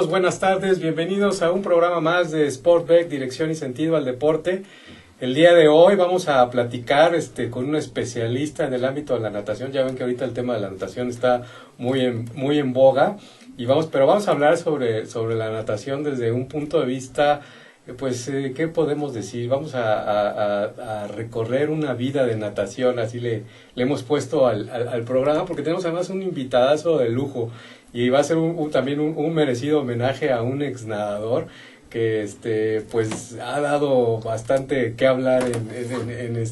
amigos? Buenas tardes, bienvenidos a un programa más de Sportback, Dirección y Sentido al Deporte. El día de hoy vamos a platicar con un especialista en el ámbito de la natación. Ya ven que ahorita el tema de la natación está muy en boga, pero vamos a hablar sobre la natación desde un punto de vista, ¿qué podemos decir? Vamos a recorrer una vida de natación, así le hemos puesto al programa, porque tenemos además un invitadazo de lujo. Y va a ser también un merecido homenaje a un ex nadador que ha dado bastante que hablar en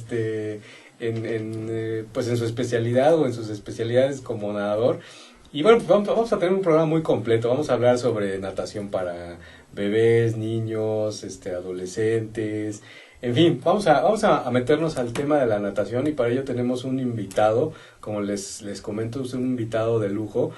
su especialidad o en sus especialidades como nadador. Y bueno, pues vamos a tener un programa muy completo. Vamos a hablar sobre natación para bebés, niños, adolescentes. En fin, vamos a meternos al tema de la natación, y para ello tenemos un invitado, como les comento, es un invitado de lujo.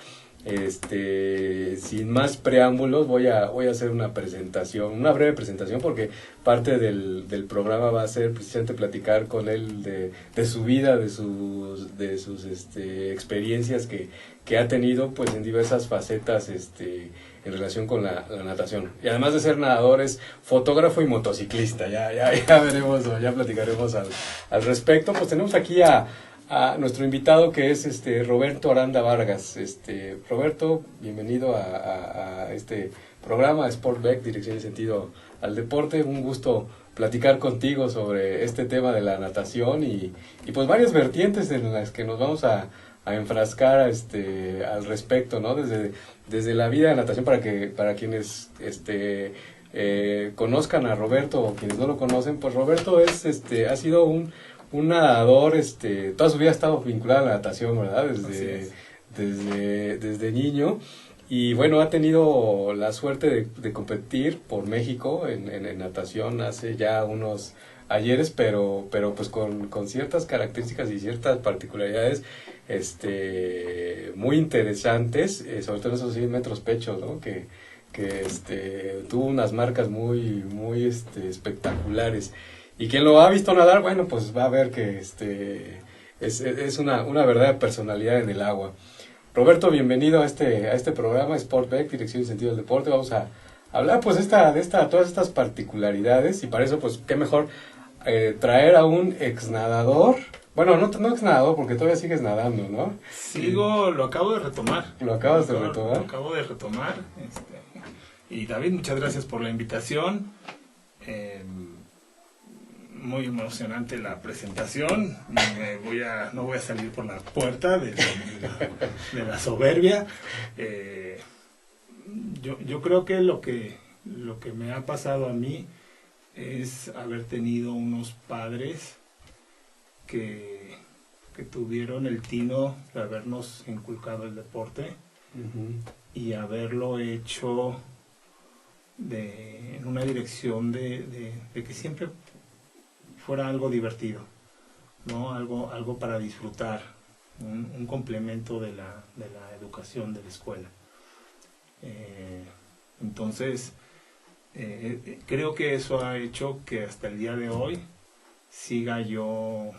Sin más preámbulos, voy a hacer una breve presentación, porque parte del programa va a ser precisamente platicar con él de su vida, de sus experiencias que ha tenido pues en diversas facetas en relación con la natación. Y además de ser nadador, es fotógrafo y motociclista. Ya veremos, ya platicaremos al respecto. Pues tenemos aquí a nuestro invitado, que es Roberto Aranda Vargas. Roberto, bienvenido a este programa Sportback, Dirección y Sentido al Deporte. Un gusto platicar contigo sobre este tema de la natación y pues varias vertientes en las que nos vamos a enfrascar al respecto, ¿no? Desde la vida de natación, para quienes conozcan a Roberto, o quienes no lo conocen, pues Roberto ha sido un nadador, toda su vida ha estado vinculado a la natación, ¿verdad? Desde niño. Y bueno, ha tenido la suerte de competir por México en natación hace ya unos ayeres, pero pues con ciertas características y ciertas particularidades muy interesantes, sobre todo esos 100 metros pecho, ¿no? Que tuvo unas marcas muy espectaculares. Y quien lo ha visto nadar, bueno, pues va a ver que es una verdadera personalidad en el agua. Roberto, bienvenido a este programa Sportback, Dirección y Sentido del Deporte. Vamos a hablar pues de todas estas particularidades, y para eso pues qué mejor traer a un ex nadador. Bueno, no ex nadador, porque todavía sigues nadando, ¿no? Lo acabo de retomar. ¿Lo acabas de retomar? Lo acabo de retomar. Y David, muchas gracias por la invitación. Muy emocionante la presentación. No voy a salir por la puerta de la soberbia. Yo creo que lo que me ha pasado a mí es haber tenido unos padres que tuvieron el tino de habernos inculcado el deporte. Uh-huh. Y haberlo hecho en una dirección de que siempre fuera algo divertido, ¿no? Algo para disfrutar, un complemento de la educación de la escuela. Entonces, creo que eso ha hecho que hasta el día de hoy siga yo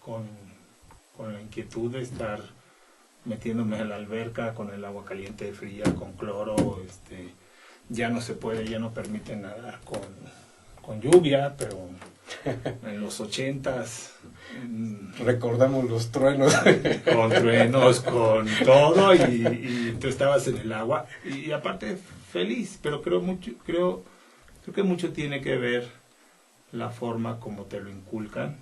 con la inquietud de estar metiéndome a la alberca con el agua caliente, fría, con cloro. Ya no se puede, ya no permiten nadar con lluvia, pero en los 80s recordamos los truenos. Con truenos, con todo, y tú estabas en el agua y aparte feliz. Pero creo que mucho tiene que ver la forma como te lo inculcan,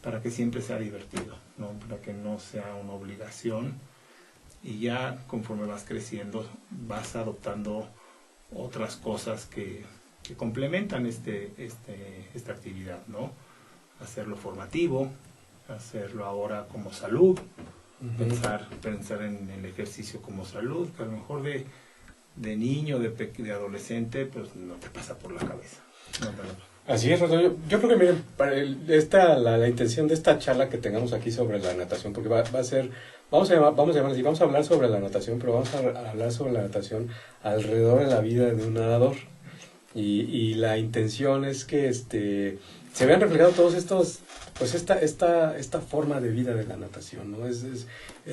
para que siempre sea divertido, ¿no? Para que no sea una obligación, y ya conforme vas creciendo vas adoptando otras cosas que complementan esta actividad, ¿no? Hacerlo formativo, hacerlo ahora como salud. Uh-huh. Pensar en el ejercicio como salud, que a lo mejor de niño, de adolescente, pues no te pasa por la cabeza. Así es, Roberto. Yo creo que, miren, la intención de esta charla que tengamos aquí sobre la natación, porque va a ser, vamos a hablar sobre la natación, pero vamos a hablar sobre la natación alrededor de la vida de un nadador. Y la intención es que se vean reflejados todos estos, pues esta forma de vida de la natación, ¿no? Es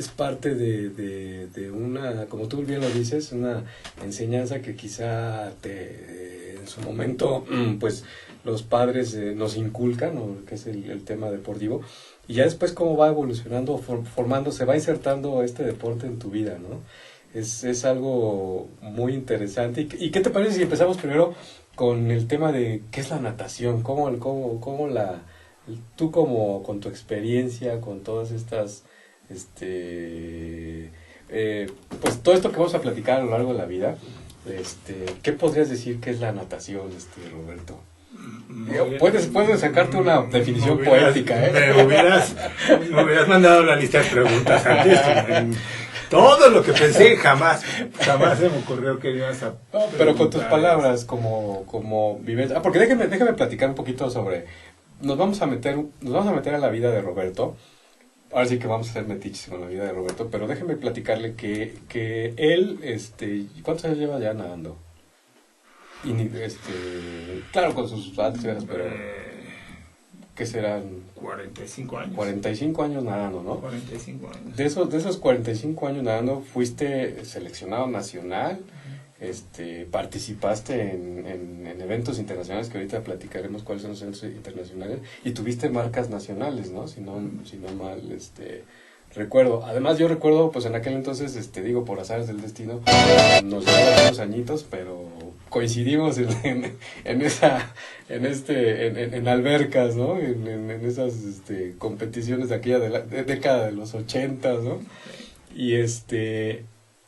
parte de una, como tú bien lo dices, una enseñanza que quizá en su momento, pues los padres nos inculcan, ¿no? Que es el tema deportivo, y ya después cómo va evolucionando, formándose, va insertando este deporte en tu vida, ¿no? Es algo muy interesante. ¿Y qué te parece si empezamos primero con el tema de qué es la natación? Tú como con tu experiencia, con todas estas, pues todo esto que vamos a platicar a lo largo de la vida, ¿qué podrías decir que es la natación, Roberto? Puedes sacarte una definición poética, ¿eh? Me hubieras mandado la lista de preguntas antes. Todo lo que pensé, jamás se me ocurrió que ibas a... No, pero con tus palabras como vivencia. Porque déjeme platicar un poquito sobre... Nos vamos a meter a la vida de Roberto. Ahora sí que vamos a hacer metiches con la vida de Roberto, pero déjeme platicarle que él, ¿cuántos años lleva ya nadando? Y claro, con sus altas y bajas, pero ¿qué serán? 45 años. 45 años nadando, ¿no? 45 años. De esos 45 años nadando, fuiste seleccionado nacional, participaste en eventos internacionales, que ahorita platicaremos cuáles son los eventos internacionales, y tuviste marcas nacionales, ¿no? Si no mal, recuerdo. Además, yo recuerdo, pues en aquel entonces, por azares del destino, nos llevamos unos añitos, pero coincidimos en albercas, ¿no? En esas competiciones de aquella década de los 80, ¿no?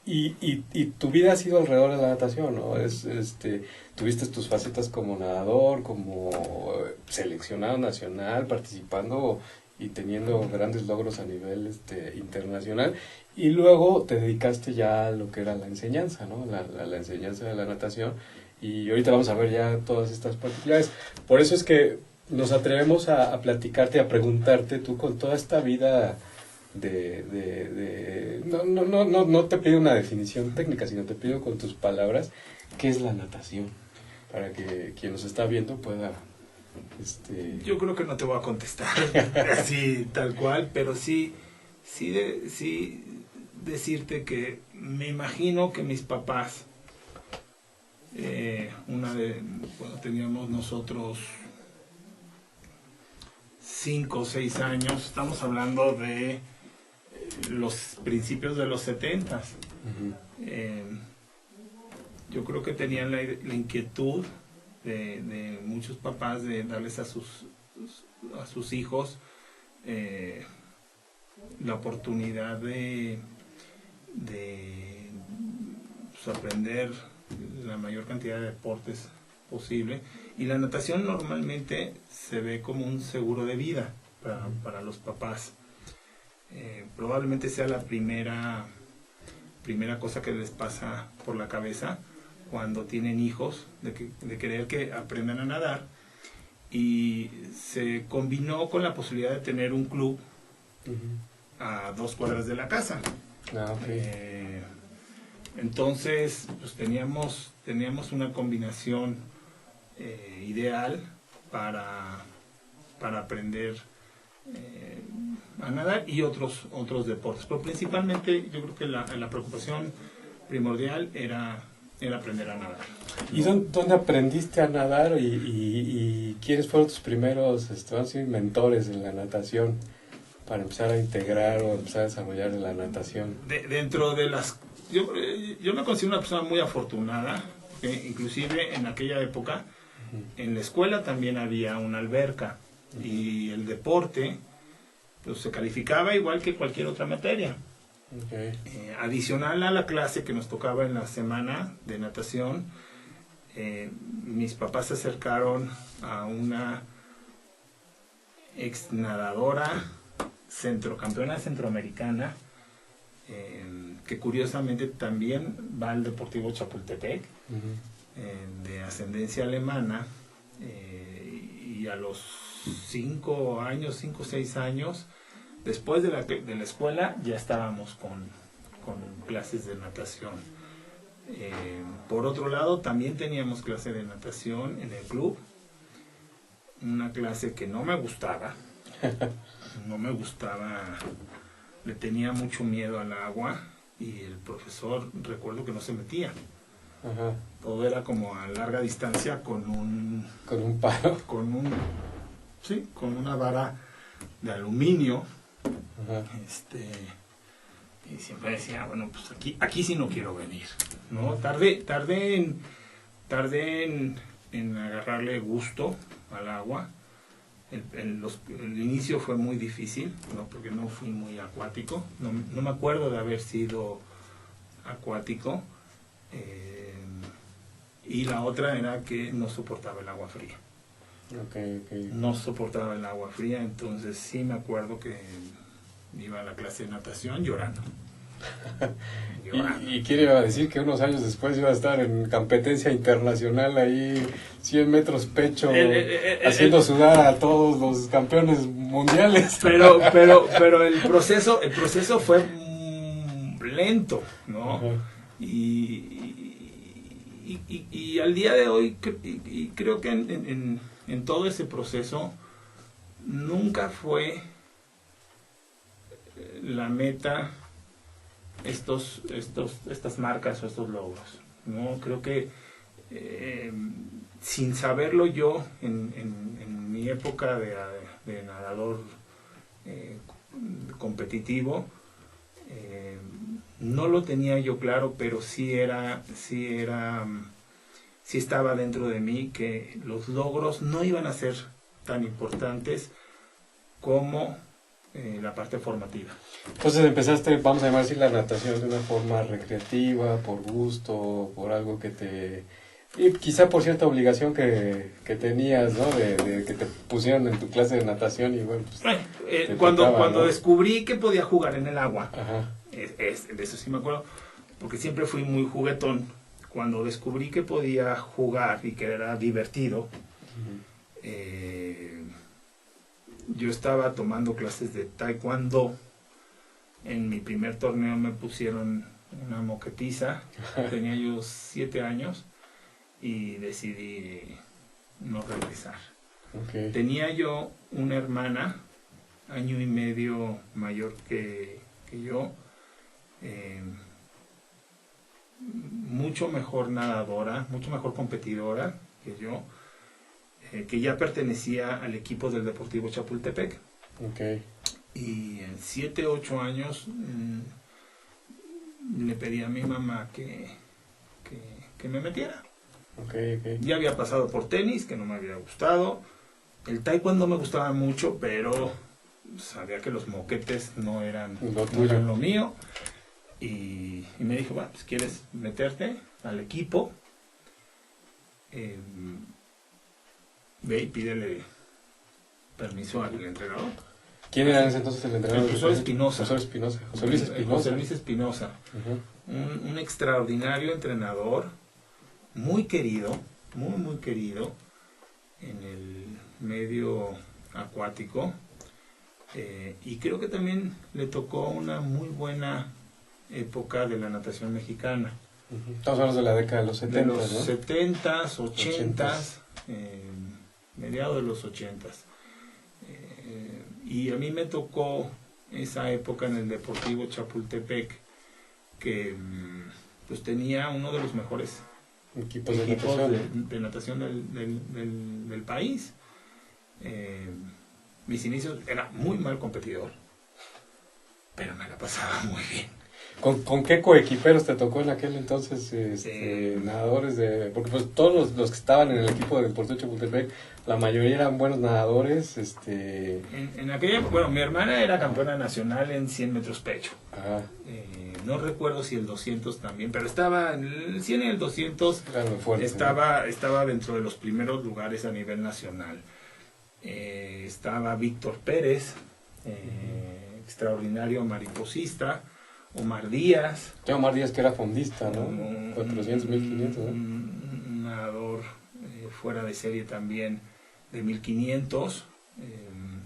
Y tu vida ha sido alrededor de la natación, ¿no? Tuviste tus facetas como nadador, como seleccionado nacional, participando y teniendo grandes logros a nivel internacional, y luego te dedicaste ya a lo que era la enseñanza, ¿no? La enseñanza de la natación, y ahorita vamos a ver ya todas estas particularidades. Por eso es que nos atrevemos a platicarte, a preguntarte, tú con toda esta vida no te pido una definición técnica, sino te pido con tus palabras, ¿qué es la natación? Para que quien nos está viendo pueda... Yo creo que no te voy a contestar así tal cual, pero sí decirte que me imagino que mis papás, cuando teníamos nosotros 5 o 6 años, estamos hablando de los principios de los 70s. Uh-huh. Yo creo que tenían la inquietud de muchos papás de darles a sus hijos la oportunidad de pues, aprender la mayor cantidad de deportes posible, y la natación normalmente se ve como un seguro de vida para los papás. Probablemente sea la primera cosa que les pasa por la cabeza cuando tienen hijos, de querer que aprendan a nadar, y se combinó con la posibilidad de tener un club uh-huh. a 2 cuadras de la casa. Okay. Entonces, pues teníamos una combinación ideal para aprender a nadar y otros deportes, pero principalmente yo creo que la preocupación primordial era aprender a nadar. ¿Y dónde aprendiste a nadar y quiénes fueron tus primeros mentores en la natación para empezar a integrar o empezar a desarrollar la natación? Dentro de las... Yo me considero una persona muy afortunada, inclusive en aquella época uh-huh. en la escuela también había una alberca uh-huh. y el deporte pues, se calificaba igual que cualquier otra materia. Okay. Adicional a la clase que nos tocaba en la semana de natación, mis papás se acercaron a una ex nadadora campeona centroamericana, que curiosamente también va al Deportivo Chapultepec, uh-huh. De ascendencia alemana, y a los 5 o 6 años después de la escuela ya estábamos con clases de natación. Por otro lado, también teníamos clase de natación en el club. una clase que no me gustaba, le tenía mucho miedo al agua y el profesor, recuerdo que no se metía. Ajá. Todo era como a larga distancia con un palo. Con una vara de aluminio. Ajá. Y siempre decía, bueno, pues aquí sí no quiero venir, ¿no? Tardé en agarrarle gusto al agua. El inicio fue muy difícil, ¿no? Porque no fui muy acuático. No me acuerdo de haber sido acuático. Y la otra era que no soportaba el agua fría. Okay. No soportaba el agua fría, entonces sí me acuerdo que iba a la clase de natación llorando. ¿Y quién iba a decir que unos años después iba a estar en competencia internacional ahí, 100 metros pecho, haciendo sudar a todos los campeones mundiales? Pero el proceso fue lento, ¿no? Ajá. Y al día de hoy, creo que en todo ese proceso nunca fue la meta estas marcas o estos logros, ¿no? Creo que sin saberlo yo en mi época de nadador competitivo, no lo tenía yo claro, pero sí estaba dentro de mí que los logros no iban a ser tan importantes como la parte formativa. Entonces empezaste, vamos a llamar así, la natación de una forma recreativa, por gusto, por algo que te... Y quizá por cierta obligación que tenías, ¿no? De que te pusieron en tu clase de natación y bueno, pues... Cuando descubrí que podía jugar en el agua, ajá, de eso sí me acuerdo, porque siempre fui muy juguetón. Cuando descubrí que podía jugar y que era divertido, yo estaba tomando clases de taekwondo. En mi primer torneo me pusieron una moquetiza, tenía yo 7 años y decidí no regresar. Okay. Tenía yo una hermana, año y medio mayor que yo, mucho mejor nadadora, mucho mejor competidora que yo, que ya pertenecía al equipo del Deportivo Chapultepec. Okay. Y en 7, 8 años le pedí a mi mamá que me metiera. Okay. Ya había pasado por tenis, que no me había gustado. El taekwondo me gustaba mucho, pero sabía que los moquetes no eran lo mío. Y me dijo, bueno, pues ¿quieres meterte al equipo? Ve y pídele permiso al entrenador. ¿Quién era en ese entonces el entrenador? El profesor Espinosa. José Luis Espinosa. Uh-huh. Un extraordinario entrenador, muy querido, muy querido en el medio acuático. Y creo que también le tocó una muy buena época de la natación mexicana. Estamos hablando de la década de los 70, de los, ¿no? 70s, 80s, mediados de los 80s. Y a mí me tocó esa época en el Deportivo Chapultepec, que pues tenía uno de los mejores equipos de natación del país. Mis inicios era muy mal competidor, pero me la pasaba muy bien. ¿Con qué coequiperos te tocó en aquel entonces nadadores porque pues todos los que estaban en el equipo del Deportivo Chapultepec, la mayoría eran buenos nadadores? En aquella, bueno, mi hermana era campeona nacional en 100 metros pecho. Ajá. No recuerdo si el 200 también, pero estaba en el 100 y el 200 fuerte, estaba dentro de los primeros lugares a nivel nacional. Estaba Víctor Pérez, extraordinario mariposista. Omar Díaz. Omar Díaz, que era fondista, ¿no? 400, 1500, ¿no? Un nadador fuera de serie también de 1500.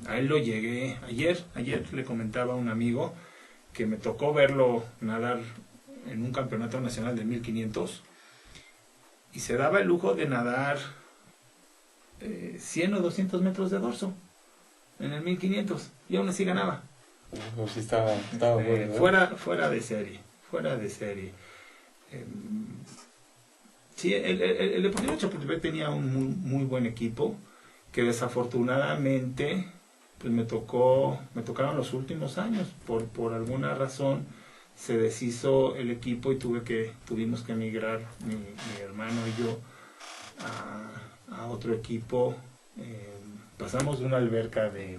A él lo llegué ayer le comentaba a un amigo que me tocó verlo nadar en un campeonato nacional de 1500 y se daba el lujo de nadar 100 o 200 metros de dorso en el 1500 y aún así ganaba. Pues sí estaba bueno, ¿no? Fuera de serie. Sí, el Deportivo Chapultepec tenía un muy buen equipo que desafortunadamente pues me tocaron los últimos años. Por alguna razón se deshizo el equipo y tuvimos que emigrar mi hermano y yo a otro equipo. Pasamos de una alberca de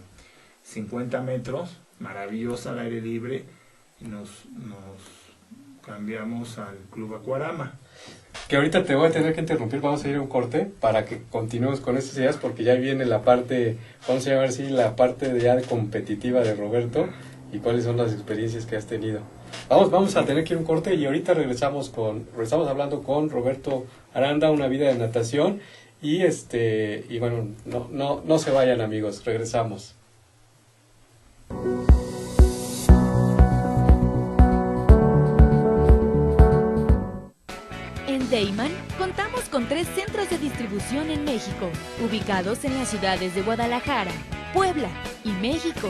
50 metros, maravillosa al aire libre, y nos cambiamos al Club Acuarama. Que ahorita te voy a tener que interrumpir, vamos a ir a un corte para que continuemos con estas ideas, porque ya viene la parte, vamos a llamar así, la parte ya competitiva de Roberto y cuáles son las experiencias que has tenido. Vamos a tener que ir a un corte y ahorita regresamos hablando con Roberto Aranda, Una vida de natación, y bueno, no se vayan, amigos, regresamos. En Deiman contamos con 3 centros de distribución en México, ubicados en las ciudades de Guadalajara, Puebla y México.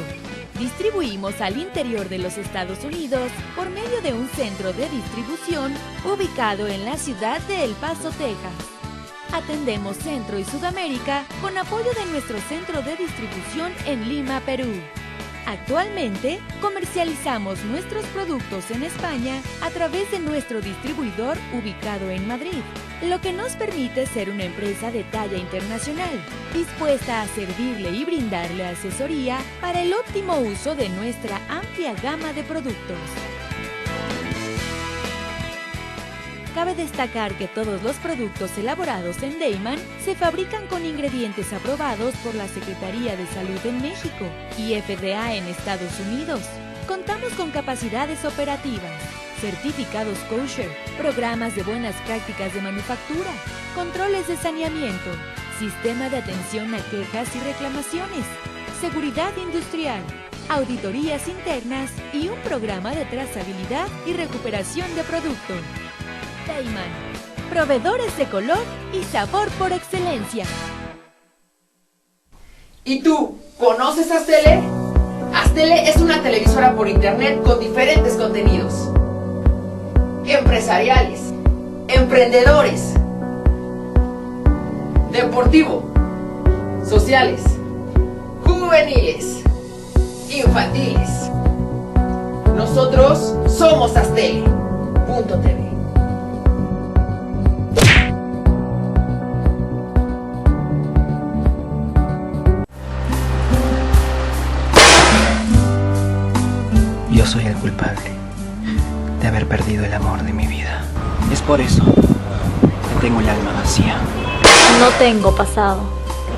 Distribuimos al interior de los Estados Unidos por medio de un centro de distribución ubicado en la ciudad de El Paso, Texas. Atendemos Centro y Sudamérica con apoyo de nuestro centro de distribución en Lima, Perú. Actualmente, comercializamos nuestros productos en España a través de nuestro distribuidor ubicado en Madrid, lo que nos permite ser una empresa de talla internacional, dispuesta a servirle y brindarle asesoría para el óptimo uso de nuestra amplia gama de productos. Cabe destacar que todos los productos elaborados en Deiman se fabrican con ingredientes aprobados por la Secretaría de Salud en México y FDA en Estados Unidos. Contamos con capacidades operativas, certificados kosher, programas de buenas prácticas de manufactura, controles de saneamiento, sistema de atención a quejas y reclamaciones, seguridad industrial, auditorías internas y un programa de trazabilidad y recuperación de producto. Deiman, proveedores de color y sabor por excelencia. ¿Y tú, conoces Astele? Astele es una televisora por internet con diferentes contenidos empresariales, emprendedores, deportivo, sociales, juveniles, infantiles. Nosotros somos Astele.tv. Yo soy el culpable de haber perdido el amor de mi vida. Es por eso que tengo el alma vacía. No tengo pasado,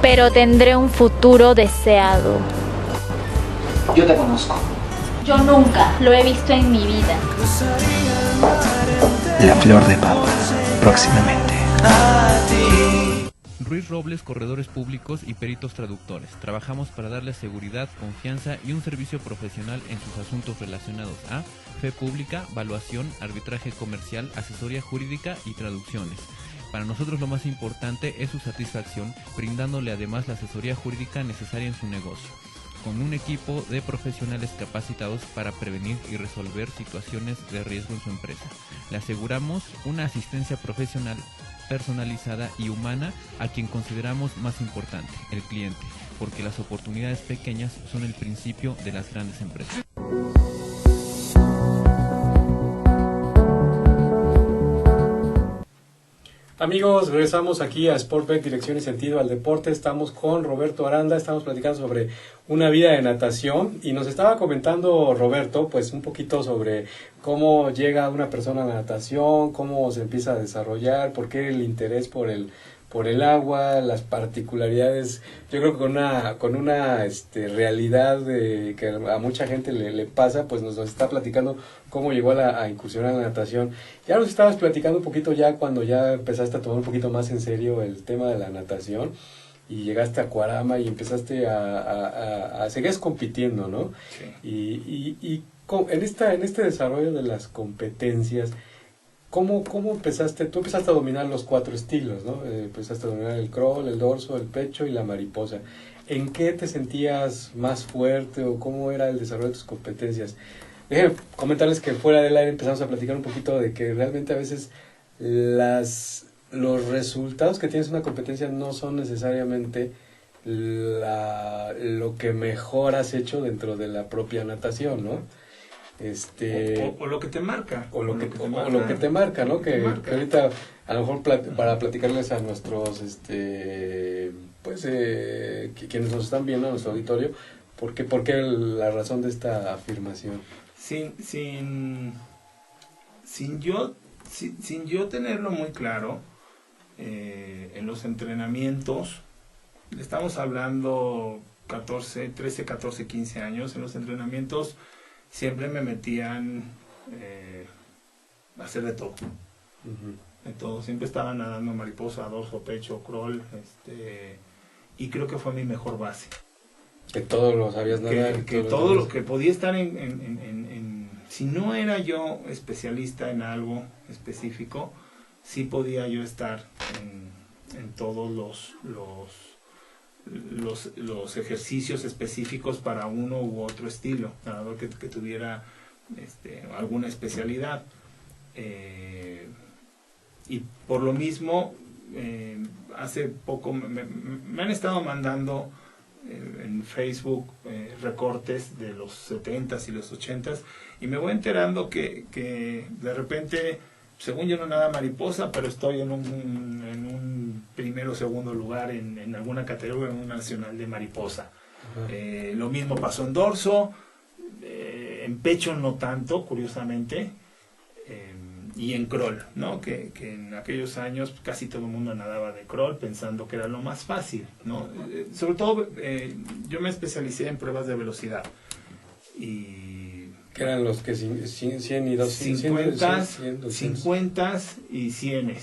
pero tendré un futuro deseado. Yo te conozco. Yo nunca lo he visto en mi vida. La flor de papa, próximamente. Ruiz Robles, corredores públicos y peritos traductores. Trabajamos para darles seguridad, confianza y un servicio profesional en sus asuntos relacionados a fe pública, valuación, arbitraje comercial, asesoría jurídica y traducciones. Para nosotros lo más importante es su satisfacción, brindándole además la asesoría jurídica necesaria en su negocio, con un equipo de profesionales capacitados para prevenir y resolver situaciones de riesgo en su empresa. Le aseguramos una asistencia profesional personalizada y humana a quien consideramos más importante, el cliente, porque las oportunidades pequeñas son el principio de las grandes empresas. Amigos, regresamos aquí a Sportbet, Dirección y Sentido al Deporte. Estamos con Roberto Aranda, estamos platicando sobre una vida de natación y nos estaba comentando Roberto pues un poquito sobre cómo llega una persona a la natación, cómo se empieza a desarrollar, por qué el interés por el agua, las particularidades, yo creo que con una realidad que a mucha gente le pasa, pues nos está platicando cómo llegó a incursionar en la natación. Ya nos estabas platicando un poquito ya cuando ya empezaste a tomar un poquito más en serio el tema de la natación y llegaste a Acuarama y empezaste a seguir compitiendo, ¿no? Sí. Y en este desarrollo de las competencias, ¿Cómo empezaste? Tú empezaste a dominar los 4 estilos, ¿no? Empezaste a dominar el crawl, el dorso, el pecho y la mariposa. ¿En qué te sentías más fuerte o cómo era el desarrollo de tus competencias? Déjenme comentarles que fuera del aire empezamos a platicar un poquito de que realmente a veces los resultados que tienes en una competencia no son necesariamente lo que mejor has hecho dentro de la propia natación, ¿no? O lo que te marca. O lo que te marca, ¿no? Que ahorita, a lo mejor para platicarles a nuestros, quienes nos están viendo, a nuestro auditorio, ¿por qué la razón de esta afirmación? Sin yo tenerlo muy claro, en los entrenamientos, estamos hablando 13, 14, 15 años, en los entrenamientos siempre me metían a hacer de todo. Uh-huh. De todo, siempre estaba nadando mariposa, dorso, pecho, crawl, y creo que fue mi mejor base. Que todo lo sabías nadar. Que todo lo que podía estar si no era yo especialista en algo específico, sí podía yo estar en todos los ejercicios específicos para uno u otro estilo, nadador que tuviera alguna especialidad. Y por lo mismo, hace poco me han estado mandando en Facebook recortes de los 70s y los 80s, y me voy enterando que de repente, según yo no nada mariposa, pero estoy en un primero o segundo lugar en alguna categoría, en un nacional de mariposa. Uh-huh. Lo mismo pasó en dorso, en pecho no tanto, curiosamente, y en crawl, ¿no? Que en aquellos años casi todo el mundo nadaba de crawl pensando que era lo más fácil, ¿no? Sobre todo yo me especialicé en pruebas de velocidad. Y ¿qué eran los que 100 y 200? 50 y 100.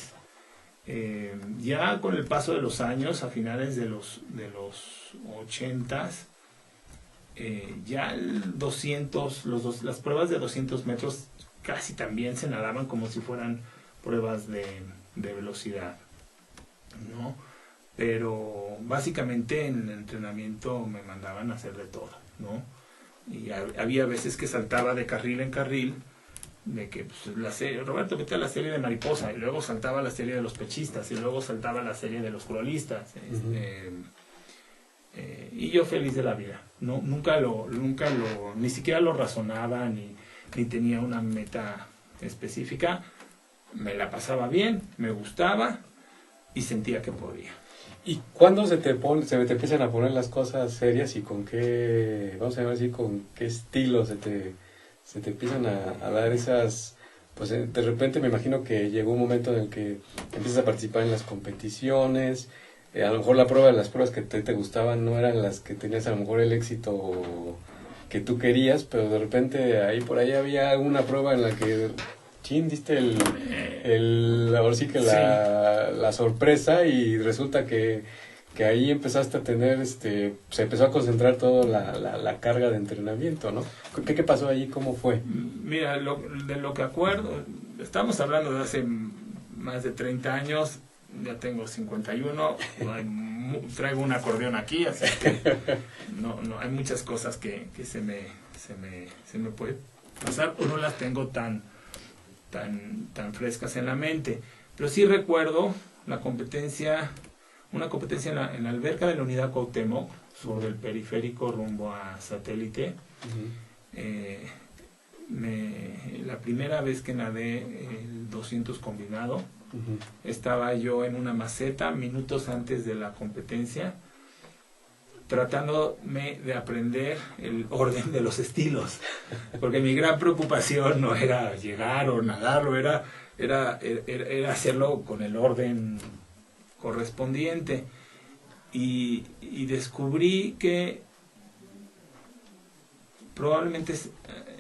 Ya con el paso de los años, a finales de los 80s, ya el 200, las pruebas de 200 metros casi también se nadaban como si fueran pruebas de velocidad, ¿no? Pero básicamente en el entrenamiento me mandaban a hacer de todo, ¿no? Y había veces que saltaba de carril en carril, de que pues, la serie, Roberto, vete a la serie de mariposa, y luego saltaba la serie de los pechistas, y luego saltaba la serie de los crawlistas, y yo feliz de la vida, ¿no? Nunca ni siquiera lo razonaba, ni tenía una meta específica. Me la pasaba bien, me gustaba y sentía que podía. ¿Y cuándo se te empiezan a poner las cosas serias y con qué, vamos a llamar así, con qué estilo se te empiezan a dar esas, pues de repente me imagino que llegó un momento en el que empiezas a participar en las competiciones, a lo mejor las pruebas que te gustaban no eran las que tenías a lo mejor el éxito que tú querías, pero de repente por ahí había alguna prueba en la que diste ahora sí que la sorpresa, y resulta que ahí empezaste a tener, se empezó a concentrar toda la carga de entrenamiento, ¿no? ¿Qué pasó ahí? ¿Cómo fue? Mira, de lo que acuerdo, estamos hablando de hace más de 30 años, ya tengo 51, traigo un acordeón aquí, así que no hay muchas cosas que se me puede pasar, o no las tengo tan frescas en la mente, pero sí recuerdo una competencia en la alberca de la Unidad Cuauhtémoc, sobre el periférico rumbo a Satélite. Uh-huh. La primera vez que nadé el 200 combinado, uh-huh, estaba yo en una maceta minutos antes de la competencia, tratándome de aprender el orden de los estilos, porque mi gran preocupación no era llegar o nadarlo, era hacerlo con el orden correspondiente, y descubrí que probablemente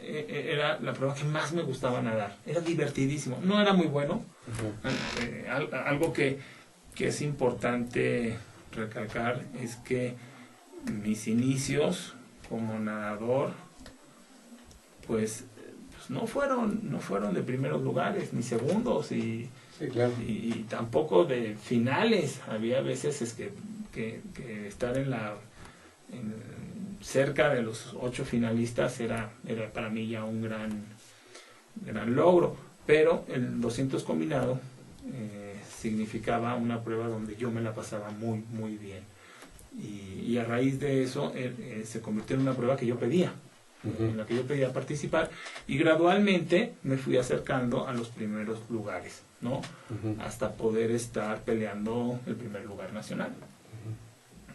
era la prueba que más me gustaba nadar. Era divertidísimo, no era muy bueno. Uh-huh. Algo que es importante recalcar es que mis inicios como nadador pues pues no fueron de primeros lugares, ni segundos, y tampoco de finales. Había veces que estar cerca de los 8 finalistas era para mí ya un gran logro, pero el 200 combinado significaba una prueba donde yo me la pasaba muy, muy bien. Y a raíz de eso se convirtió en una prueba que yo pedía, en la que yo pedía participar, y gradualmente me fui acercando a los primeros lugares, ¿no? Hasta poder estar peleando el primer lugar nacional,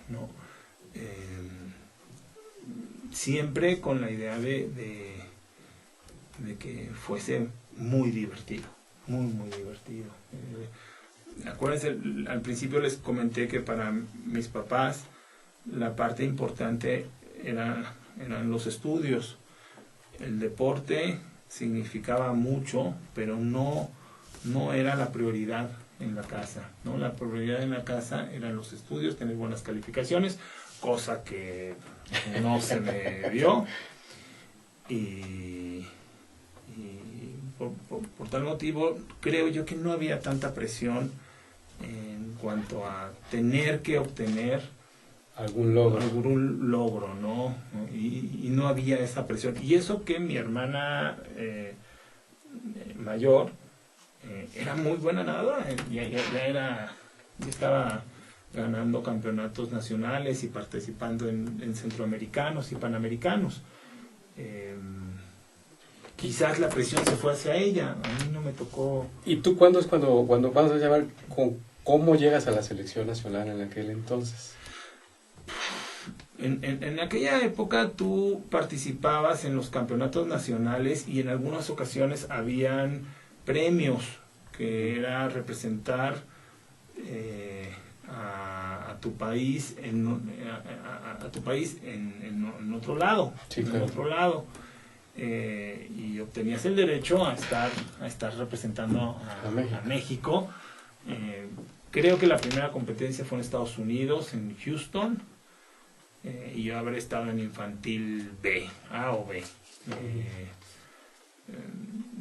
¿no? Siempre con la idea de que fuese muy divertido, muy, muy divertido. Acuérdense, al principio les comenté que para mis papás la parte importante eran los estudios. El deporte significaba mucho, pero no era la prioridad en la casa, ¿no? La prioridad en la casa eran los estudios, tener buenas calificaciones, cosa que no se me dio, y por tal motivo creo yo que no había tanta presión en cuanto a tener que obtener algún logro, ¿no? Y no había esa presión. Y eso que mi hermana mayor era muy buena nadadora, ya estaba ganando campeonatos nacionales y participando en centroamericanos y panamericanos. Quizás la presión se fue hacia ella, a mí no me tocó. ¿Y tú cuándo es cuando vas a llamar, cómo llegas a la selección nacional en aquel entonces? En aquella época tú participabas en los campeonatos nacionales y en algunas ocasiones habían premios, que era representar a tu país en otro lado, sí, claro. en otro lado. Y obtenías el derecho a estar representando a México. Creo que la primera competencia fue en Estados Unidos, en Houston, y yo habré estado en infantil B, A o B.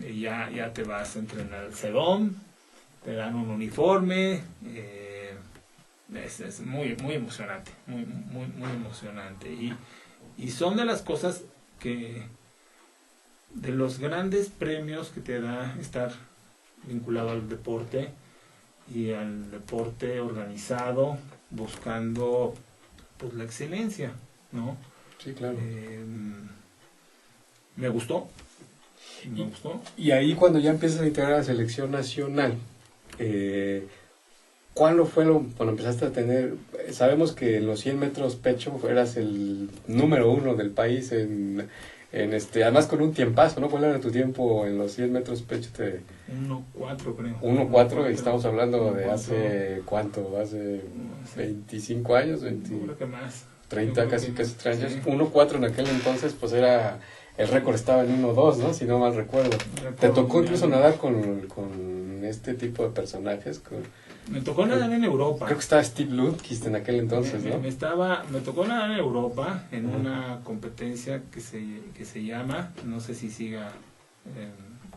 Y ya te vas a entrenar al CEDOM, te dan un uniforme, es muy, muy emocionante, muy, muy, muy emocionante. Y son de las cosas de los grandes premios que te da estar vinculado al deporte y al deporte organizado, buscando pues la excelencia, ¿no? Sí, claro. Me gustó. Y ahí cuando ya empiezas a integrar la selección nacional, ¿cuándo fue cuando empezaste a tener? Sabemos que en los 100 metros pecho eras el número 1 del país además con un tiempazo, ¿no? ¿Cuál era tu tiempo en los 100 metros pecho? 1.4 creo. 1.4, y estamos hablando de hace, ¿cuánto? Hace 25 años, creo que más. 30, casi 30 años. 1.4 en aquel entonces, pues era, el récord estaba en 1.2, ¿no? Si no mal recuerdo. ¿Te tocó incluso nadar con este tipo de personajes? Me tocó nadar en Europa. Creo que estaba Steve Lundquist en aquel entonces, ¿no? Me tocó nadar en Europa en una competencia que se llama, no sé si siga,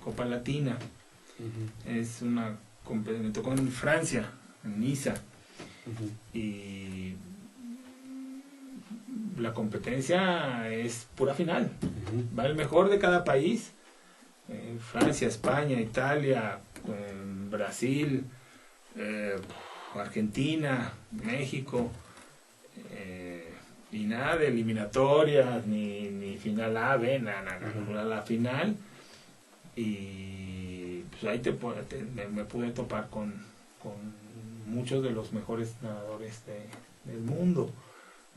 Copa Latina. Es me tocó en Francia, en Niza. Y la competencia es pura final. Va el mejor de cada país. Francia, España, Italia, Brasil, Argentina, México, y nada de eliminatorias ni final A, B, nada, la final. Y pues ahí me pude topar con muchos de los mejores nadadores del mundo.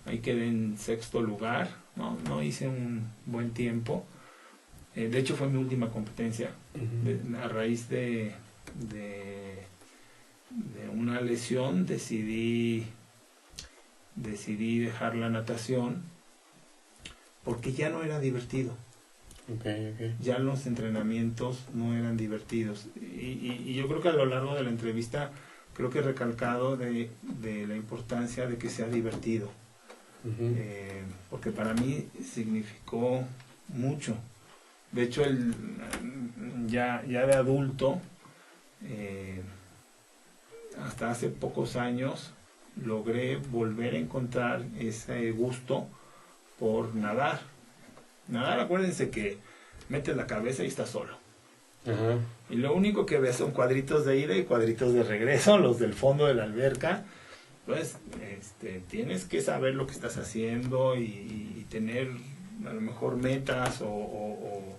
Ahí quedé en 6º lugar, no hice un buen tiempo. De hecho fue mi última competencia, a raíz de una lesión decidí dejar la natación porque ya no era divertido. Okay. Ya los entrenamientos no eran divertidos, y yo creo que a lo largo de la entrevista creo que he recalcado de la importancia de que sea divertido, porque para mí significó mucho De hecho, ya de adulto, hasta hace pocos años, logré volver a encontrar ese gusto por nadar. Nadar, acuérdense que metes la cabeza y estás solo. Ajá. Y lo único que ves son cuadritos de ida y cuadritos de regreso, los del fondo de la alberca. Pues tienes que saber lo que estás haciendo y tener a lo mejor metas o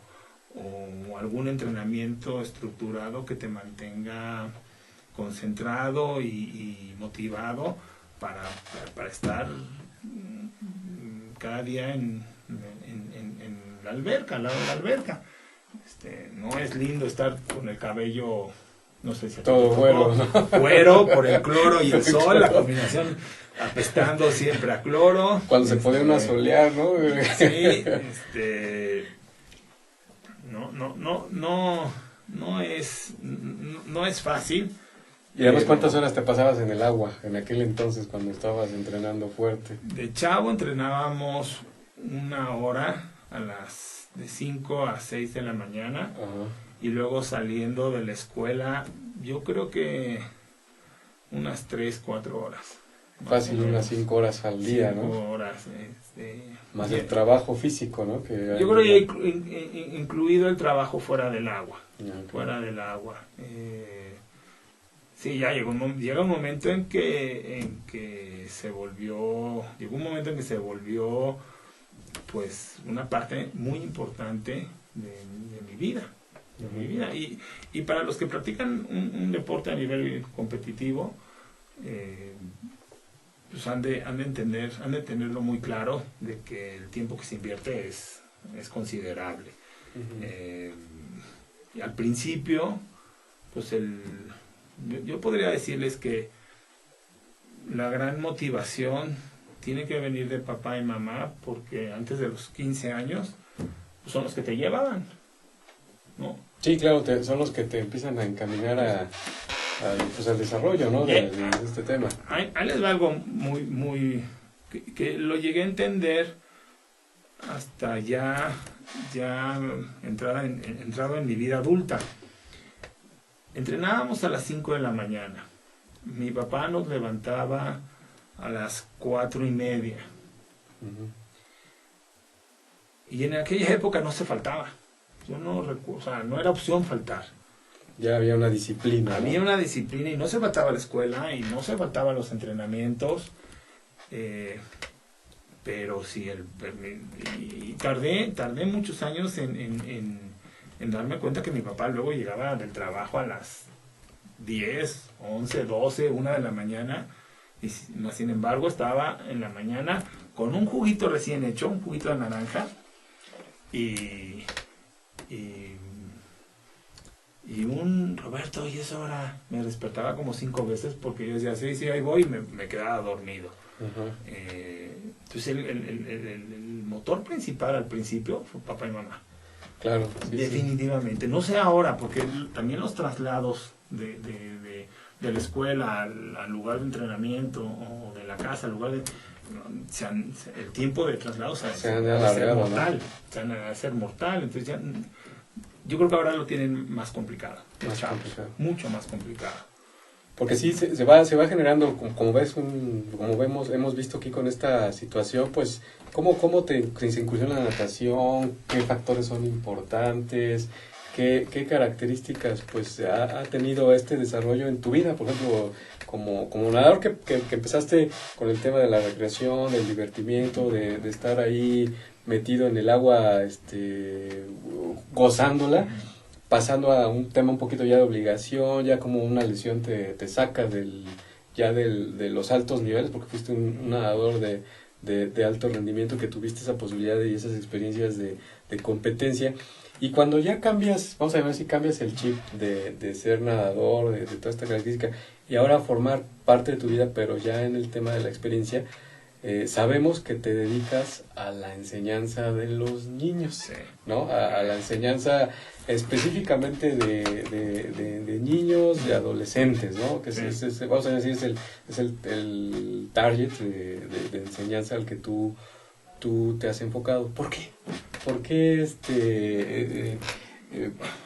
algún entrenamiento estructurado que te mantenga concentrado y motivado para estar cada día en la alberca, al lado de la alberca. No es lindo estar con el cabello, no sé si todo güero, ¿no? Güero por el cloro y el sol, la combinación apestando siempre a cloro. Cuando se podía una solear, ¿no? Sí, no es fácil. Y además, ¿cuántas horas te pasabas en el agua en aquel entonces cuando estabas entrenando fuerte? De chavo entrenábamos 1 hora de 5 a 6 de la mañana. Ajá. Y luego saliendo de la escuela, yo creo que unas 3, 4 horas. Fácil, unas 5 horas al día, 5 ¿no? horas. Más el trabajo físico, ¿no? Que yo creo que incluido el trabajo fuera del agua. Okay. Fuera del agua. Sí, ya llega un momento en que se volvió, pues una parte muy importante de mi vida. Y para los que practican un deporte a nivel competitivo, pues han de tenerlo muy claro de que el tiempo que se invierte es considerable. Y al principio, pues yo podría decirles que la gran motivación tiene que venir de papá y mamá, porque antes de los 15 años pues son los que te llevaban, ¿no? Sí, claro, son los que te empiezan a encaminar al desarrollo, ¿no? de este tema. Ahí les va algo muy que lo llegué a entender hasta ya entrado en mi vida adulta. Entrenábamos a las 5 de la mañana. Mi papá nos levantaba a las 4:30. Uh-huh. Y en aquella época no se faltaba. Yo no recuerdo, o sea, no era opción faltar. Ya había una disciplina. Había una disciplina y no se faltaba a la escuela y no se faltaba a los entrenamientos. Pero sí, y tardé muchos años en darme cuenta que mi papá luego llegaba del trabajo a las 10, 11, 12, 1 de la mañana. Y sin embargo estaba en la mañana con un juguito recién hecho, un juguito de naranja y un Roberto, y eso ahora me despertaba como 5 veces porque yo decía, sí, ahí voy, y me quedaba dormido. Uh-huh. Entonces el motor principal al principio fue papá y mamá. Claro. Sí, definitivamente. Sí. No sé ahora, porque también los traslados de la escuela al lugar de entrenamiento o de la casa al lugar de... el tiempo de traslado se han de ser mortal, ¿no? Se han de ser mortal. Entonces ya, yo creo que ahora lo tienen más complicado. Mucho más complicado. Porque sí, se va generando, como hemos visto aquí con esta situación, pues, ¿cómo se incursiona la natación? ¿Qué factores son importantes? ¿Qué características pues ha tenido este desarrollo en tu vida? Por ejemplo, como nadador que empezaste con el tema de la recreación, del divertimiento, de estar ahí metido en el agua, gozándola, pasando a un tema un poquito ya de obligación, ya como una lesión te saca de los altos niveles, porque fuiste un nadador de alto rendimiento, que tuviste esa posibilidad y esas experiencias de competencia. Y cuando ya cambias, vamos a ver si cambias el chip de ser nadador, de toda esta característica, y ahora formar parte de tu vida, pero ya en el tema de la experiencia, sabemos que te dedicas a la enseñanza de los niños, sí, ¿no? A la enseñanza específicamente de niños, de adolescentes, ¿no? Que sí. Vamos a decir, es el target de enseñanza al que tú te has enfocado. ¿Por qué?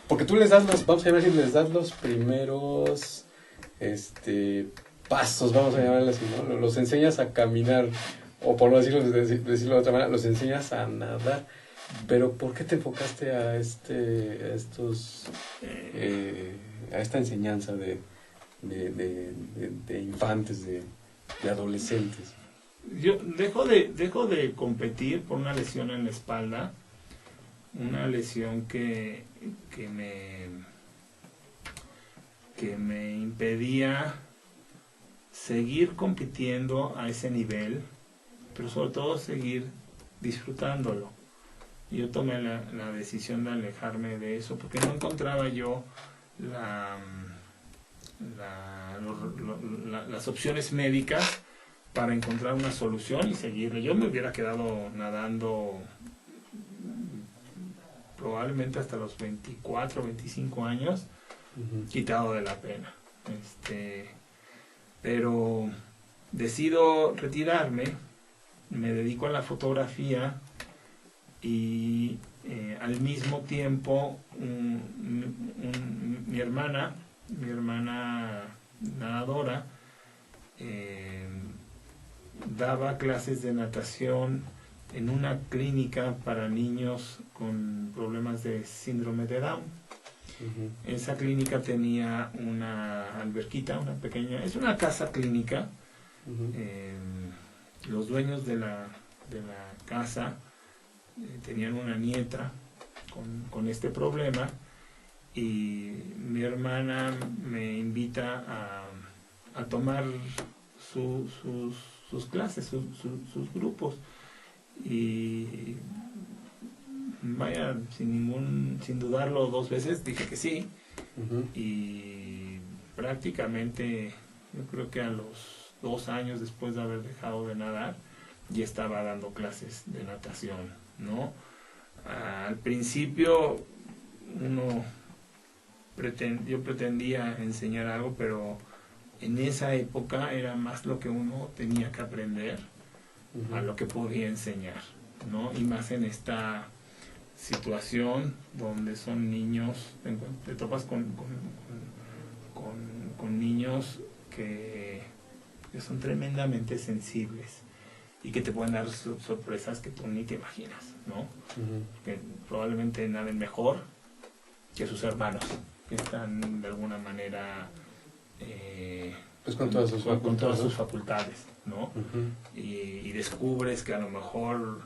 porque tú les das vamos a llamar así, les das los primeros pasos, vamos a llamarlo así, ¿no? Los enseñas a caminar, o por no decirlo de otra manera, los enseñas a nadar. Pero ¿por qué te enfocaste a esta enseñanza de infantes, de adolescentes? Yo dejo de competir por una lesión en la espalda, una lesión que me impedía seguir compitiendo a ese nivel, pero sobre todo seguir disfrutándolo. Yo tomé la decisión de alejarme de eso porque no encontraba yo las opciones médicas para encontrar una solución y seguirle. Yo me hubiera quedado nadando probablemente hasta los 24, 25 años, quitado de la pena. Pero decido retirarme, me dedico a la fotografía y al mismo tiempo mi hermana nadadora, daba clases de natación en una clínica para niños con problemas de síndrome de Down. Esa clínica tenía una alberquita, una pequeña, es una casa clínica. Los dueños de la casa tenían una nieta con este problema, y mi hermana me invita a tomar sus clases, sus grupos, y vaya, sin dudarlo dos veces dije que sí. Y prácticamente yo creo que a los 2 años después de haber dejado de nadar ya estaba dando clases de natación, ¿no? Al principio yo pretendía enseñar algo, pero en esa época era más lo que uno tenía que aprender a lo que podía enseñar, ¿no? Y más en esta situación donde son niños, te topas con niños que son tremendamente sensibles y que te pueden dar sorpresas que tú ni te imaginas, ¿no? Que probablemente naden mejor que sus hermanos, que están de alguna manera pues con todas sus facultades, ¿no? Y descubres que a lo mejor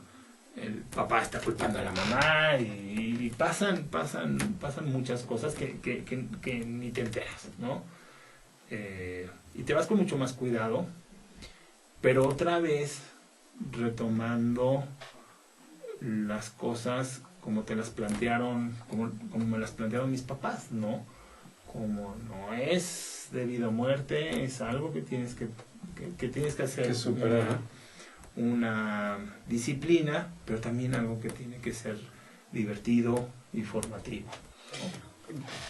el papá está culpando a la mamá, y pasan muchas cosas que ni te enteras, ¿no? Y te vas con mucho más cuidado, pero otra vez retomando las cosas como te las plantearon, como me las plantearon mis papás, ¿no? Como no es debido a muerte, es algo que tienes que hacer, que superar, una disciplina, pero también algo que tiene que ser divertido y formativo, ¿no?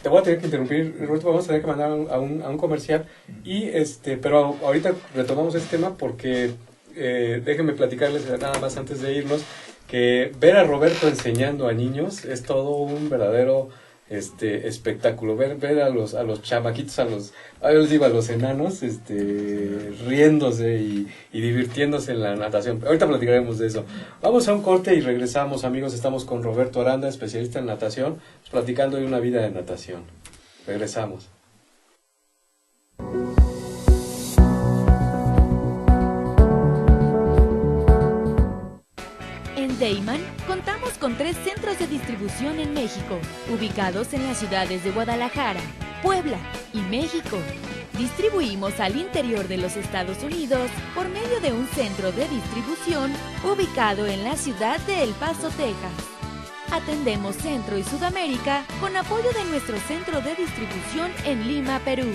Te voy a tener que interrumpir, Roberto, vamos a tener que mandar a un comercial, y pero ahorita retomamos este tema porque déjenme platicarles nada más antes de irnos que ver a Roberto enseñando a niños es todo un verdadero espectáculo. Ver a los chamaquitos, yo les digo a los enanos, riéndose y divirtiéndose en la natación. Ahorita platicaremos de eso. Vamos a un corte y regresamos, amigos. Estamos con Roberto Aranda, especialista en natación, platicando de una vida de natación. Regresamos. En Deiman contamos con 3 centros de distribución en México, ubicados en las ciudades de Guadalajara, Puebla y México. Distribuimos al interior de los Estados Unidos por medio de un centro de distribución ubicado en la ciudad de El Paso, Texas. Atendemos Centro y Sudamérica con apoyo de nuestro centro de distribución en Lima, Perú.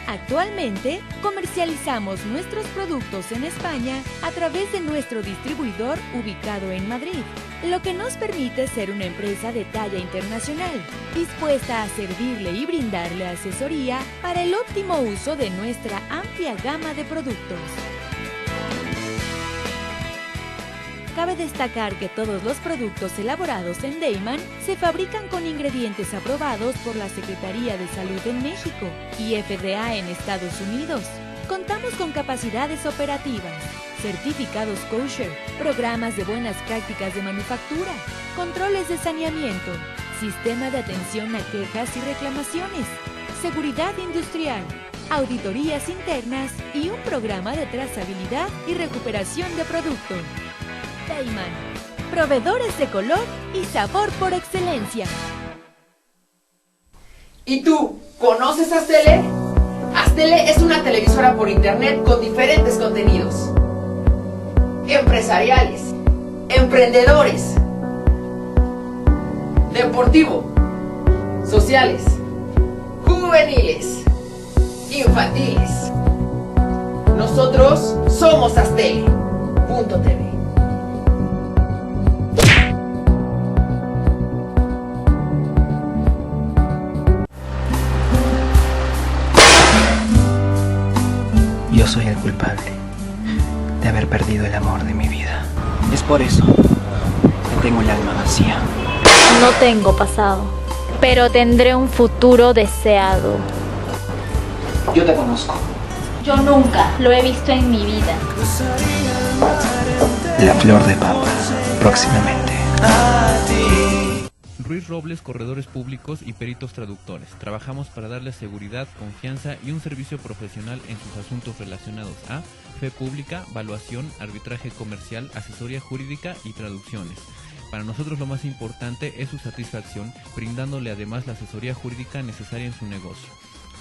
Actualmente, comercializamos nuestros productos en España a través de nuestro distribuidor ubicado en Madrid, lo que nos permite ser una empresa de talla internacional, dispuesta a servirle y brindarle asesoría para el óptimo uso de nuestra amplia gama de productos. Cabe destacar que todos los productos elaborados en Dayman se fabrican con ingredientes aprobados por la Secretaría de Salud en México y FDA en Estados Unidos. Contamos con capacidades operativas, certificados kosher, programas de buenas prácticas de manufactura, controles de saneamiento, sistema de atención a quejas y reclamaciones, seguridad industrial, auditorías internas y un programa de trazabilidad y recuperación de producto. Dayman, proveedores de color y sabor por excelencia. ¿Y tú, conoces Astele? Astele es una televisora por internet con diferentes contenidos empresariales, emprendedores, deportivo, sociales, juveniles, infantiles. Nosotros somos Astele.tv. Yo soy el culpable de haber perdido el amor de mi vida. Es por eso que tengo el alma vacía. No tengo pasado, pero tendré un futuro deseado. Yo te conozco. Yo nunca lo he visto en mi vida. La flor de papa, próximamente. Ruiz Robles, corredores públicos y peritos traductores. Trabajamos para darles seguridad, confianza y un servicio profesional en sus asuntos relacionados a fe pública, valuación, arbitraje comercial, asesoría jurídica y traducciones. Para nosotros lo más importante es su satisfacción, brindándole además la asesoría jurídica necesaria en su negocio,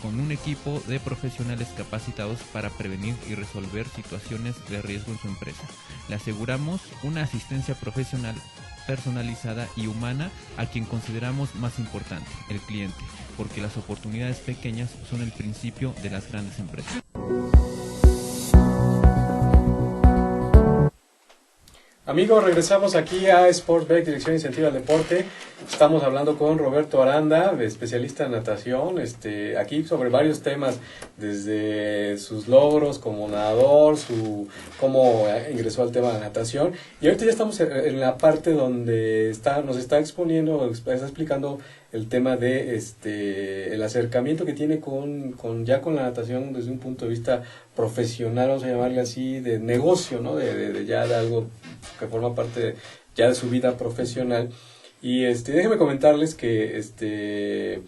con un equipo de profesionales capacitados para prevenir y resolver situaciones de riesgo en su empresa. Le aseguramos una asistencia profesional personalizada y humana a quien consideramos más importante, el cliente, porque las oportunidades pequeñas son el principio de las grandes empresas. Amigos, regresamos aquí a Sportback, Dirección Incentiva al Deporte. Estamos hablando con Roberto Aranda, especialista en natación, aquí sobre varios temas, desde sus logros como nadador, cómo ingresó al tema de natación. Y ahorita ya estamos en la parte donde nos está exponiendo, está explicando el tema de el acercamiento que tiene con la natación desde un punto de vista profesional, vamos a llamarle así, de negocio, ¿no? De ya de algo que forma parte ya de su vida profesional. Y déjenme comentarles que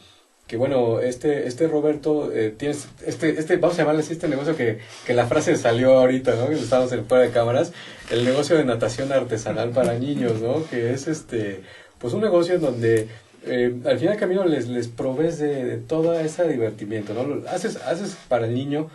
bueno, Roberto tiene vamos a llamarle así, este negocio que la frase salió ahorita, ¿no? Que estábamos fuera de cámaras, el negocio de natación artesanal para niños, ¿no? Que es pues un negocio en donde al final del camino les provees de todo ese divertimiento, ¿no? Haces para el niño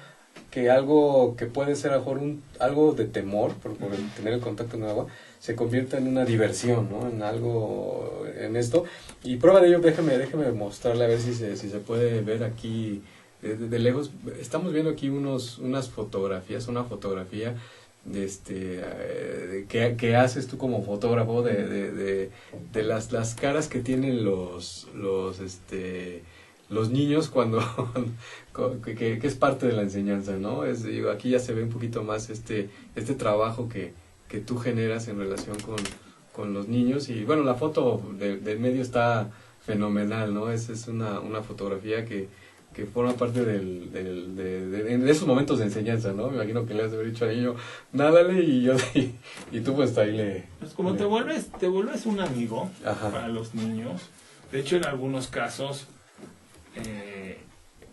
que algo que puede ser a lo mejor algo de temor por tener el contacto con el agua se convierta en una diversión, ¿no? En algo, en esto. Y prueba de ello, déjeme mostrarle a ver si se puede ver aquí de lejos. Estamos viendo aquí unas fotografías, una fotografía que haces tú como fotógrafo de las caras que tienen los niños cuando que es parte de la enseñanza, ¿no? Aquí ya se ve un poquito más este trabajo que tú generas en relación con los niños. Y bueno, la foto del medio está fenomenal, ¿no? Es una fotografía que forma parte de esos momentos de enseñanza, ¿no? Me imagino que le has de haber dicho al niño, nádale, y tú pues ahí pues como te vuelves un amigo. Ajá. Para los niños. De hecho, en algunos casos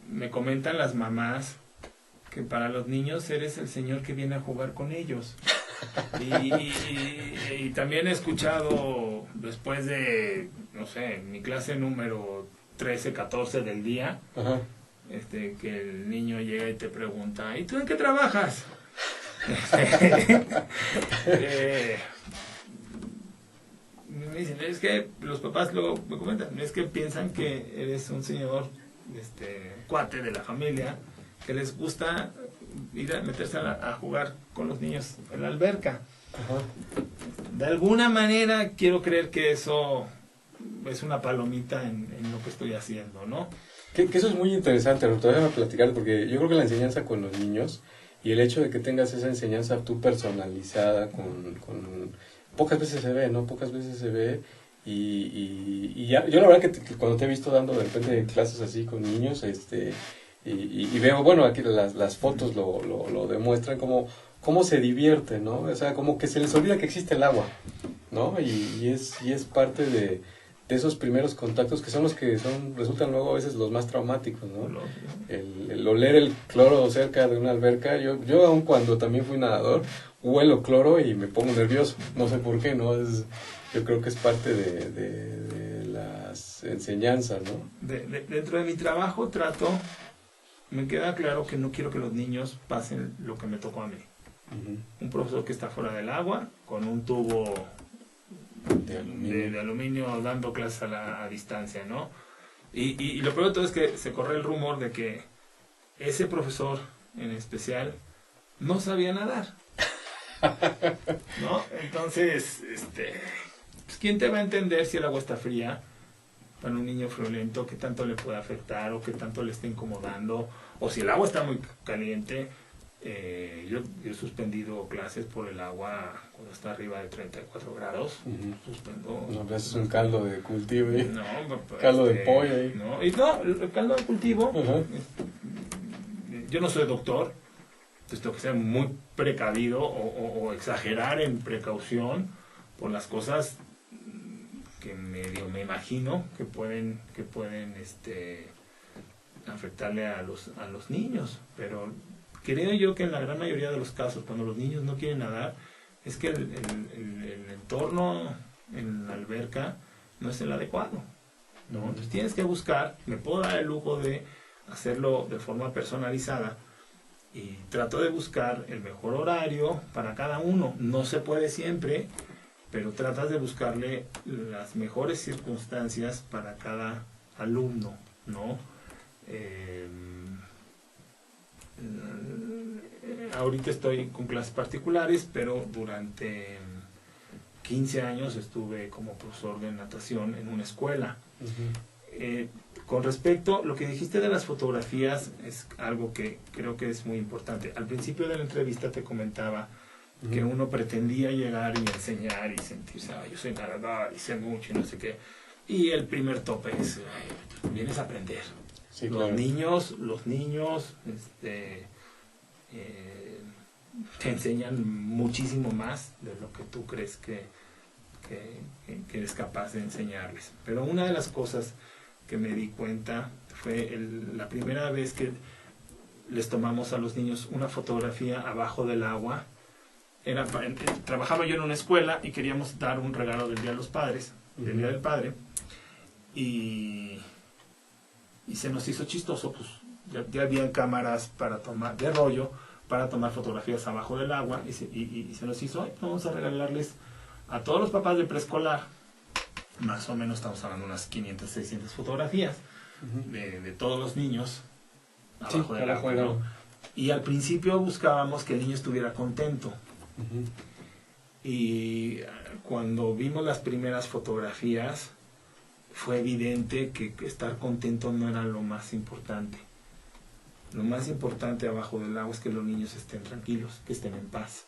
me comentan las mamás que para los niños eres el señor que viene a jugar con ellos. Y también he escuchado después de, no sé, mi clase número 13, 14 del día, ajá, que el niño llega y te pregunta, ¿y tú en qué trabajas? Me dicen, es que los papás luego me comentan, es que piensan que eres un señor cuate de la familia, que les gusta ir a meterse a jugar con los niños en la alberca. Ajá. De alguna manera quiero creer que eso es una palomita en lo que estoy haciendo, ¿no? Que eso es muy interesante, Roberto, déjame platicar, porque yo creo que la enseñanza con los niños y el hecho de que tengas esa enseñanza tú personalizada pocas veces se ve, ¿no? Pocas veces se ve. Y ya, yo la verdad que cuando te he visto dando de repente clases así con niños, y veo, bueno, aquí las fotos lo demuestran, cómo se divierte, ¿no? O sea, como que se les olvida que existe el agua, ¿no? Y es parte de esos primeros contactos que son los que resultan luego a veces los más traumáticos, ¿no? El oler el cloro cerca de una alberca, yo aun cuando también fui nadador, huelo cloro y me pongo nervioso, no sé por qué, ¿no? Yo creo que es parte de las enseñanzas, ¿no? Dentro de mi trabajo me queda claro que no quiero que los niños pasen lo que me tocó a mí. Uh-huh. Un profesor que está fuera del agua, con un tubo de aluminio dando clases a distancia, ¿no? Y lo peor de todo es que se corre el rumor de que ese profesor en especial no sabía nadar, ¿no? Entonces, pues, ¿quién te va a entender si el agua está fría para un niño friolento? ¿Qué tanto le puede afectar o qué tanto le está incomodando? O si el agua está muy caliente. Yo he suspendido clases por el agua cuando está arriba de 34 grados. Uh-huh. Suspendo. No, es un caldo de cultivo. No, caldo de pollo. No, y no, el caldo de cultivo. Uh-huh. Yo no soy doctor, entonces tengo que ser muy precavido o exagerar en precaución por las cosas que medio me imagino que pueden afectarle a los niños, pero creo yo que en la gran mayoría de los casos, cuando los niños no quieren nadar, es que el entorno en la alberca no es el adecuado, ¿no? Entonces tienes que buscar, me puedo dar el lujo de hacerlo de forma personalizada y trato de buscar el mejor horario para cada uno. No se puede siempre, pero tratas de buscarle las mejores circunstancias para cada alumno, ¿no? Ahorita estoy con clases particulares, pero durante 15 años estuve como profesor de natación en una escuela. Uh-huh. Con respecto a lo que dijiste de las fotografías, es algo que creo que es muy importante. Al principio de la entrevista te comentaba que uno pretendía llegar y enseñar y sentirse, yo soy nadador y sé mucho y no sé qué. Y el primer tope es, vienes a aprender. Sí, los claro. Los niños te enseñan muchísimo más de lo que tú crees que eres capaz de enseñarles. Pero una de las cosas que me di cuenta fue la primera vez que les tomamos a los niños una fotografía abajo del agua. Trabajaba yo en una escuela y queríamos dar un regalo del Día de los Padres, del Día del Padre, y se nos hizo chistoso, pues ya habían cámaras para tomar de rollo para tomar fotografías abajo del agua, y se nos hizo, vamos a regalarles a todos los papás de preescolar, más o menos estamos hablando de unas 500, 600 fotografías de todos los niños abajo del agua, ¿no? Y al principio buscábamos que el niño estuviera contento. Uh-huh. Y cuando vimos las primeras fotografías, fue evidente que estar contento no era lo más importante. Lo más importante abajo del agua es que los niños estén tranquilos, que estén en paz.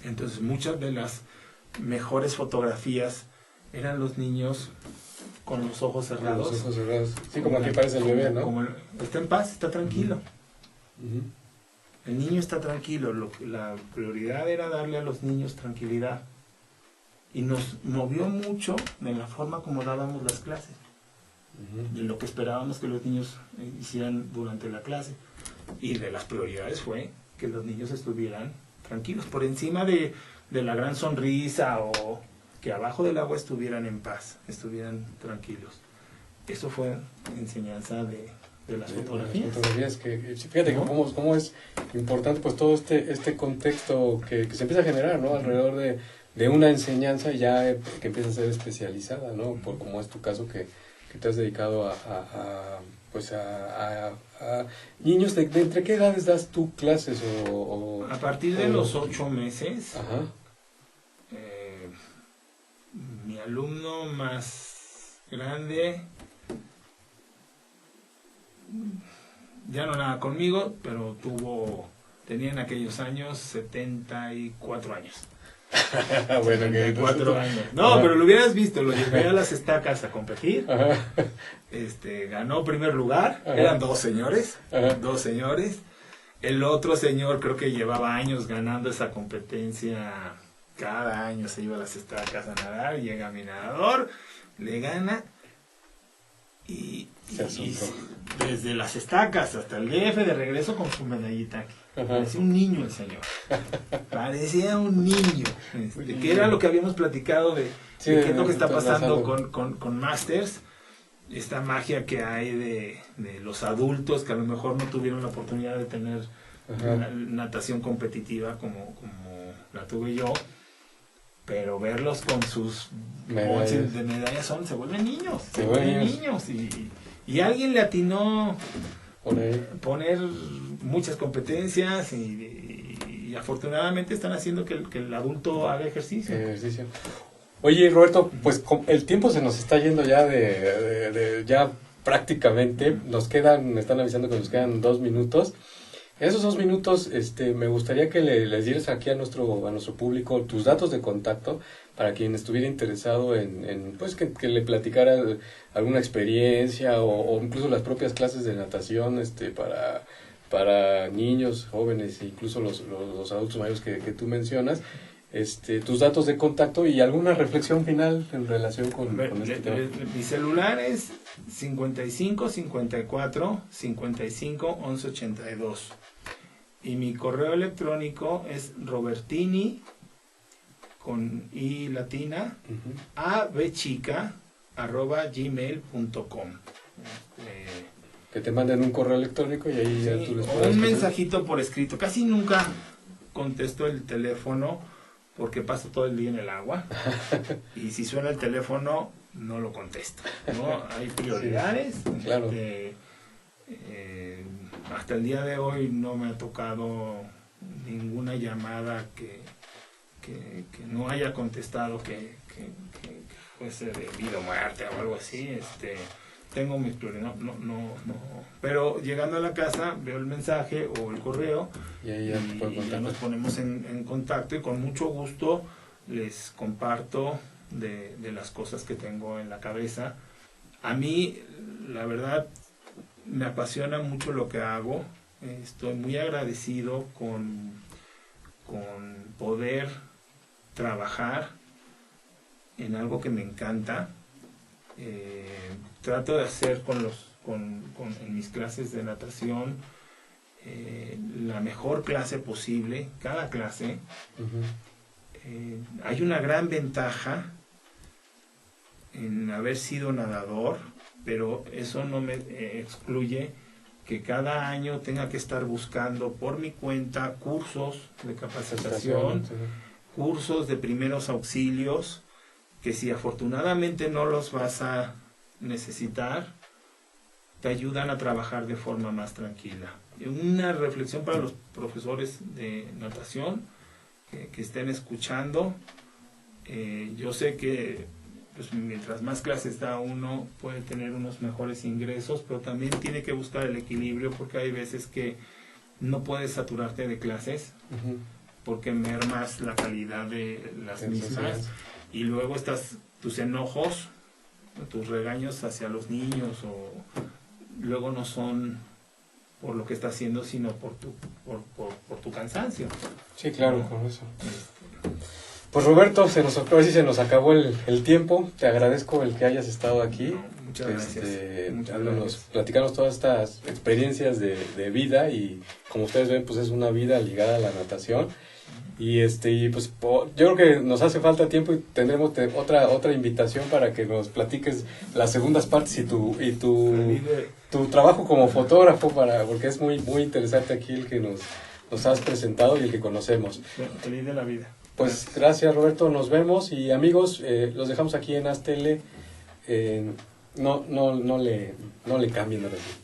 Entonces muchas de las mejores fotografías eran los niños con los ojos cerrados. Con los ojos cerrados. Sí, como aquí parece el bebé, ¿no? Está en paz, está tranquilo. Uh-huh. El niño está tranquilo. La prioridad era darle a los niños tranquilidad. Y nos movió mucho de la forma como dábamos las clases. De lo que esperábamos que los niños hicieran durante la clase. Y de las prioridades fue que los niños estuvieran tranquilos, por encima de la gran sonrisa, o que abajo del agua estuvieran en paz, estuvieran tranquilos. Eso fue enseñanza de las fotografías. Las fotografías fíjate, ¿no? cómo es importante pues todo este contexto que se empieza a generar, ¿no? Alrededor de una enseñanza ya que empieza a ser especializada, ¿no? Como es tu caso que te has dedicado a niños de ¿entre qué edades das tú clases? A partir de los 8 meses. Ajá. Mi alumno más grande ya no nada conmigo, pero tenía en aquellos años 74 años. Bueno, que 4 años. No, Ajá. pero lo hubieras visto, lo llevé a las estacas a competir. Ajá. Ganó primer lugar. Ajá. Eran 2 señores. Ajá. 2 señores. El otro señor creo que llevaba años ganando esa competencia. Cada año se iba a las estacas a nadar. Llega mi nadador, le gana. Y desde las estacas hasta el DF de regreso con su medallita aquí. Parecía un niño el señor. Parecía un niño. Que era lo que habíamos platicado de qué es lo que está pasando con Masters. Esta magia que hay de los adultos que a lo mejor no tuvieron la oportunidad de tener natación competitiva como la tuve yo. Pero verlos con sus bolsas de medallas se vuelven niños. Se vuelven niños. Y alguien le atinó poner muchas competencias y afortunadamente están haciendo que el adulto haga ejercicio. Oye, Roberto, pues el tiempo se nos está yendo ya ya prácticamente. Me están avisando que nos quedan 2 minutos. Esos 2 minutos, me gustaría que les dieras aquí a nuestro público tus datos de contacto para quien estuviera interesado en pues que le platicara alguna experiencia o incluso las propias clases de natación, para niños, jóvenes e incluso los adultos mayores que tú mencionas. Tus datos de contacto y alguna reflexión final en relación con este tema. Mi celular es 55 54 55 11 82 y mi correo electrónico es robertini con i latina abchica@gmail.com. Que te manden un correo electrónico y ahí ya tú les puedes o un mensajito por escrito. Casi nunca contesto el teléfono porque paso todo el día en el agua y si suena el teléfono no lo contesto, ¿no? Hay prioridades. Claro. Hasta el día de hoy no me ha tocado ninguna llamada que no haya contestado que fuese de vida o muerte o algo así. Tengo mis prioridades, no. Pero llegando a la casa veo el mensaje o el correo y ya nos ponemos en contacto y con mucho gusto les comparto de las cosas que tengo en la cabeza. A mí, la verdad, me apasiona mucho lo que hago. Estoy muy agradecido con poder trabajar en algo que me encanta. Trato de hacer en mis clases de natación la mejor clase posible, cada clase. Hay una gran ventaja en haber sido nadador, pero eso no me excluye que cada año tenga que estar buscando por mi cuenta cursos de capacitación, cursos de primeros auxilios, que si afortunadamente no los vas a necesitar, te ayudan a trabajar de forma más tranquila. Una reflexión para los profesores de natación que estén escuchando. Yo sé que pues, mientras más clases da uno, puede tener unos mejores ingresos, pero también tiene que buscar el equilibrio porque hay veces que no puedes saturarte de clases porque mermas la calidad de las mismas. Y luego tus enojos, tus regaños hacia los niños, o luego no son por lo que estás haciendo, sino por tu cansancio. Sí, claro, con eso. Pues Roberto, se nos acabó el tiempo. Te agradezco el que hayas estado aquí. Muchas gracias. Platicarnos todas estas experiencias de vida y como ustedes ven, pues es una vida ligada a la natación. Y pues yo creo que nos hace falta tiempo y tendremos otra invitación para que nos platiques las segundas partes y tu trabajo como fotógrafo porque es muy muy interesante aquí el que nos has presentado y el que conocemos. Feliz de la vida. Pues gracias Roberto, nos vemos y amigos, los dejamos aquí en Aztele. No le cambien ahora sí.